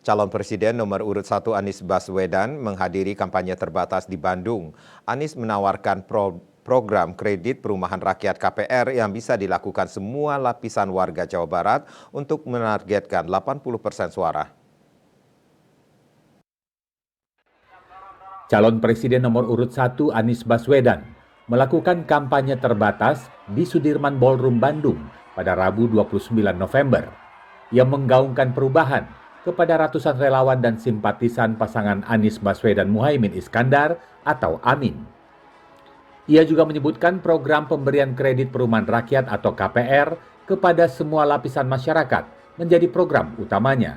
Calon Presiden nomor urut 1 Anies Baswedan menghadiri kampanye terbatas di Bandung. Anies menawarkan program kredit perumahan rakyat KPR yang bisa dilakukan semua lapisan warga Jawa Barat untuk menargetkan 80% suara. Calon Presiden nomor urut 1 Anies Baswedan melakukan kampanye terbatas di Sudirman Ballroom Bandung pada Rabu 29 November yang menggaungkan perubahan kepada ratusan relawan dan simpatisan pasangan Anies Baswedan Muhaimin Iskandar atau Amin. Ia juga menyebutkan program pemberian kredit perumahan rakyat atau KPR kepada semua lapisan masyarakat menjadi program utamanya.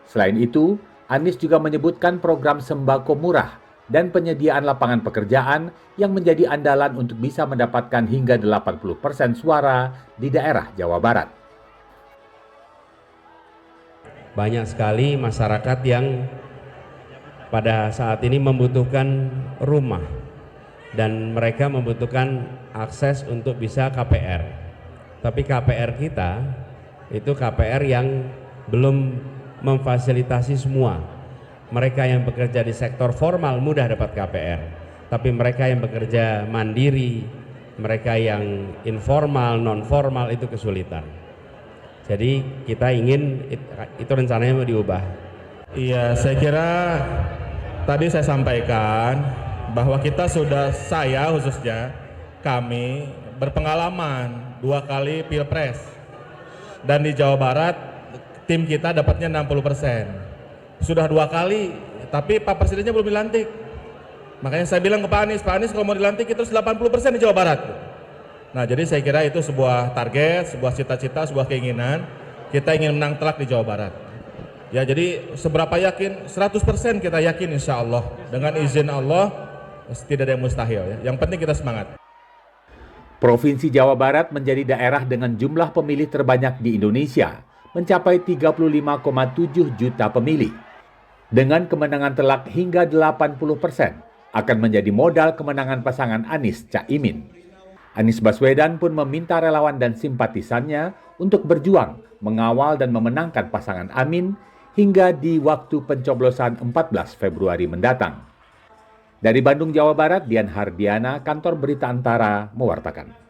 Selain itu, Anies juga menyebutkan program sembako murah dan penyediaan lapangan pekerjaan yang menjadi andalan untuk bisa mendapatkan hingga 80% suara di daerah Jawa Barat. Banyak sekali masyarakat yang pada saat ini membutuhkan rumah dan mereka membutuhkan akses untuk bisa KPR. Tapi KPR kita itu KPR yang belum memfasilitasi semua. Mereka yang bekerja di sektor formal mudah dapat KPR, tapi mereka yang bekerja mandiri, mereka yang informal, non formal itu kesulitan. Jadi kita ingin itu rencananya mau diubah. Iya, saya kira tadi saya sampaikan bahwa saya khususnya kami berpengalaman 2 kali Pilpres dan di Jawa Barat tim kita dapatnya 60%. Sudah 2 kali, tapi Pak Presidennya belum dilantik. Makanya saya bilang ke Pak Anies kalau mau dilantik itu harus 80% di Jawa Barat. Nah, jadi saya kira itu sebuah target, sebuah cita-cita, sebuah keinginan. Kita ingin menang telak di Jawa Barat. Ya, jadi seberapa yakin? 100% kita yakin insya Allah. Dengan izin Allah, tidak ada yang mustahil. Ya. Yang penting kita semangat. Provinsi Jawa Barat menjadi daerah dengan jumlah pemilih terbanyak di Indonesia, mencapai 35,7 juta pemilih. Dengan kemenangan telak hingga 80%, akan menjadi modal kemenangan pasangan Anies Caimin. Anies Baswedan pun meminta relawan dan simpatisannya untuk berjuang, mengawal dan memenangkan pasangan Amin hingga di waktu pencoblosan 14 Februari mendatang. Dari Bandung, Jawa Barat, Dian Hardiana, Kantor Berita Antara, mewartakan.